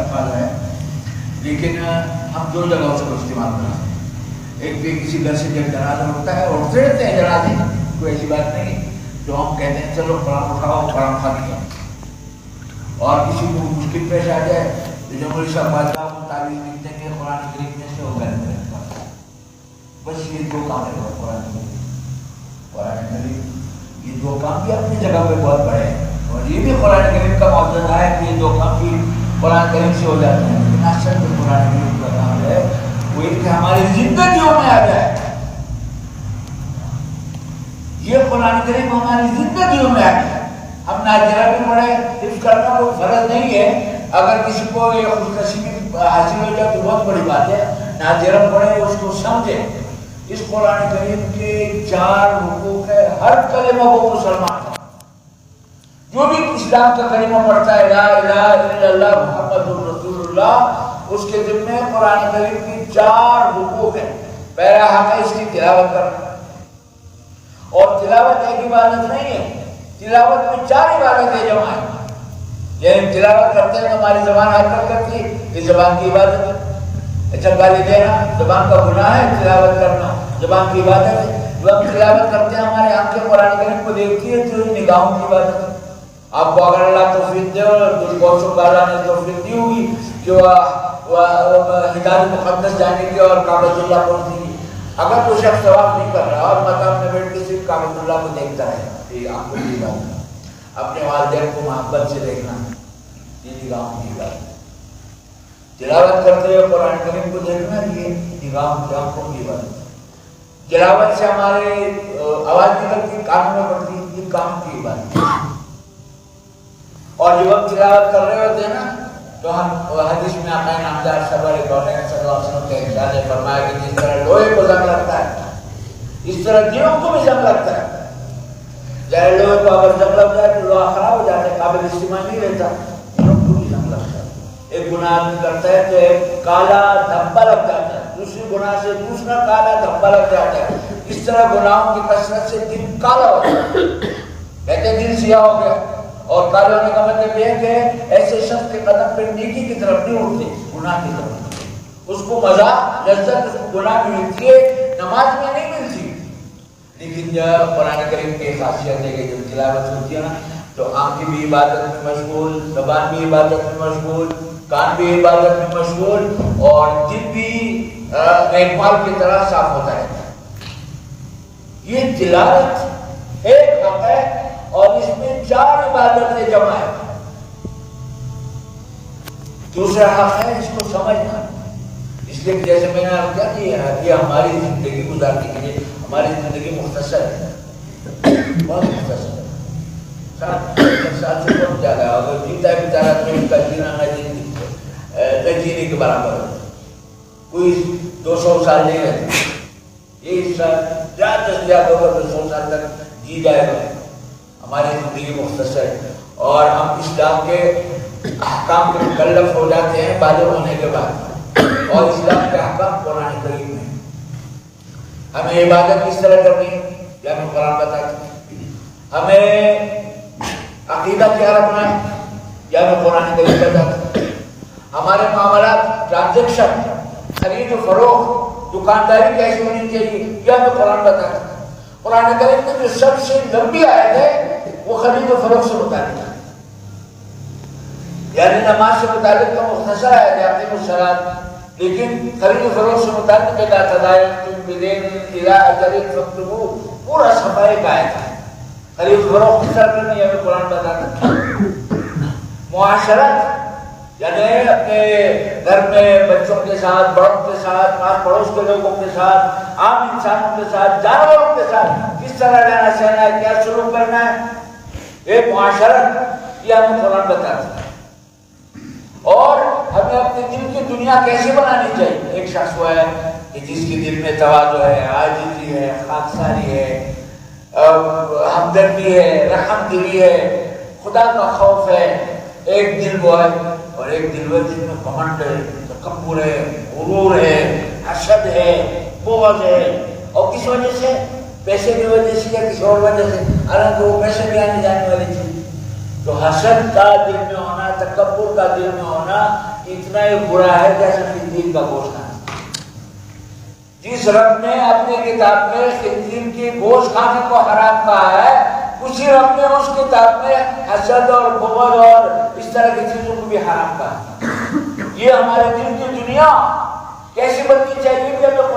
अल्फाज है, लेकिन हम दो जगहों से इस्तेमाल करते हैं। एक भी किसी घर से जब जनाजा होता है और उठते रहते हैं जनाजे, कोई ऐसी बात नहीं जो हम कहते हैं चलो कुरान उठाओ कुरान उठा दिया। और किसी को मुश्किल पेश आ जाए तो जो मौलवी साहब बादशाह को तावीज़ लिखते हैं कुरान शरीफ में से होगा, बस ये दो काम है कुरान शरीफ। ये दो काम भी अपनी जगह पे बहुत बड़े हैं और ये भी कुरान करीम का मौजूद है कि ये दो काम भी कुरान करीम से हो जाते हैं। लेकिन अक्सर जो कुरान करीम का काम है वो एक हमारी जिंदगियों में आ जाए। ये कुरान करीम हमारी जिंदगियों में आ जाए। हम नाज़िरा भी पढ़े, हिफ्ज़ करना कोई फर्ज नहीं है। अगर किसी को ये खुशनसीबी हासिल हो जाए तो बहुत बड़ी बात है। नाज़िरा पढ़े, उसको समझे। इस कुरान करीम के 4 हुकूक है, हर कलिमा वो मुसलमान है। जो भी इस्लाम का कलिमा पढ़ता है ला इलाहा इल्लल्लाह मुहम्मदुर रसूलुल्लाह, उसके ज़िम्मे कुरान करीम की 4 हुकूक है। पहला हक है इसकी तिलावत करना, और तिलावत एक इबादत नहीं है, तिलावत में 4 इबादतें जमा है। ये हम तिलावत करते हैं तो हमारी ज़बान हरकत करती है, ये ज़बान की इबादत है। अच्छा, गाली देना ज़बान का गुनाह है, तिलावत करना ज़बान की इबादत है। जब हम तिलावत करते हैं हमारी आंखें कुरान करीम को देखती है तो निगाहों की इबादत है। आपको अगर अल्लाह तौफीक दे और बहुत अल्लाह ने तौफीक दी होगी कि वह हिदायत मुक़द्दस जाने की और काबतुल्लाह पहुँचने की, अगर कोई शख्स सवाब नहीं कर रहा और मकाम में बैठ के सिर्फ काबतुल्लाह को देखता है, ये आंखों की बात है। अपने वालिदैन को मोहब्बत से देखना, ये निगाहों की बात है। तिलावत करते हुए कुरान करीम को देखना, ये निगाहों की आंखों की बात है। तिलावत से हमारे आवाज निकलती, कानों में पड़ती, ये काम की बात है। और जब हम तिलावत कर रहे होते हैं ना, तो हम हदीस में आका नामदार सल्लल्लाहु अलैहि वसल्लम के इरशाद है, फरमाया कि जिस तरह लोहे को जंग लगता है, इस तरह दिलों को भी जंग लगता है। जैसे लोहे को अगर जंग लग जाए तो लोहा खराब हो जाता है, काबिल इस्तेमाल नहीं रहता, दिलों को भी जंग लगता है। एक गुनाह आदमी करता है तो एक काला धब्बा लग जाता है, दूसरी गुनाह से दूसरा काला धब्बा लग जाता है। इस तरह गुनाहों की कसरत से दिल काला हो जाता है, कहते दिल सियाह हो गया। और काले होने का मतलब यह है कि ऐसे शख्स के कदम पे नेकी की तरफ नहीं उठते, गुनाह की तरफ। उसको मजा लज्जत उसको गुनाह में मिलती है, नमाज में नहीं मिलती। लेकिन जब कुरान करीम की खासियत है कि जब तिलावत होती है ना, तो आंखें भी इबादत में मशगूल, ज़बान भी इबादत में मशगूल, कान भी इबादत में मशगूल, और दिल भी मेघमाल की तरह साफ होता रहता है। ये तिलावत एक हक है और इसमें 4 इबादतें जमा है। दूसरा हक है इसको समझना। इसलिए जैसे मैंने क्या किया, ये हमारी जिंदगी गुजारने के लिए, हमारी जिंदगी मुख्तसर है, बहुत मुख्तसर है। 60 साल से बहुत ज्यादा, अगर जीता है बेचारा तो इसका जीना न जीने के बराबर है। कोई 200 साल नहीं रहते, ये ज्यादा से ज्यादा होगा 200 साल तक जी जाएगा। हमारी जिंदगी मुख्तसर है और हम इस्लाम के अहकाम के मुकल्लफ हो जाते हैं बालिग होने के बाद। और इस्लाम के अहकाम कुरान करीम में हमें इबादत किस तरह करनी है, या हमें कुरान बताते हैं। हमें अकीदा क्या रखना है, या हमें कुरान करीम बताते हैं। हमारे मामलात, ट्रांजेक्शन, खरीद फरोख्त, दुकानदारी कैसी होनी चाहिए, यह हमें कुरान बताता है। कुरान करीम में जो सबसे लंबी आयत है वो खरीद और फरोख्त से मुताल्लिक़ है, यानी नमाज से मुताल्लिक़ तो मुख्तसर आयत है अक़ीमुस्सलात, लेकिन खरीद फरोख्त से मुताल्लिक़ इज़ा तदायनतुम बिदैनिन इला अजलिन फक्तबूह पूरा सफ़ाई का आयत है। खरीद फरोख्त किस तरह करनी है हमें कुरान बताता है। मुआशरत यानी अपने घर में बच्चों के साथ, बड़ों के साथ, पास पड़ोस के लोगों के साथ, आम इंसानों के साथ, जानवरों के साथ किस तरह रहना सहना है, क्या शुरू करना है, एक मुआशरत, ये हमें कुरान बताता है। और हमें अपने दिल की दुनिया कैसे बनानी चाहिए। एक शख्स वो है कि जिसके दिल में तवाज़ु है, आजिज़ी है, खाकसारी है, हमदर्दी है, रहमदिली है, खुदा का खौफ है। एक दिल वो है, और एक दिल वो जिसमें घमंड है, तकब्बुर है, गुरूर है, हसद है, बुग़्ज़ है। और किस वजह से, पैसे की वजह से या किसी और वजह से, हालांकि वो पैसे भी आने जाने वाली चीज। तो हसद का दिल में होना, तकब्बुर का दिल में होना, اتنا ہی برا ہے جیسے خنزیر کا گوشت کھانا۔ جس رب نے اپنی کتاب میں خنزیر کی گوشت کھانے کو حرام کہا ہے، اسی رب نے اس کتاب میں حسد اور بغض اور اس طرح کی چیزوں کو بھی حرام کہا۔ یہ ہمارے دل کی دنیا کیسی بننی چاہیے کہ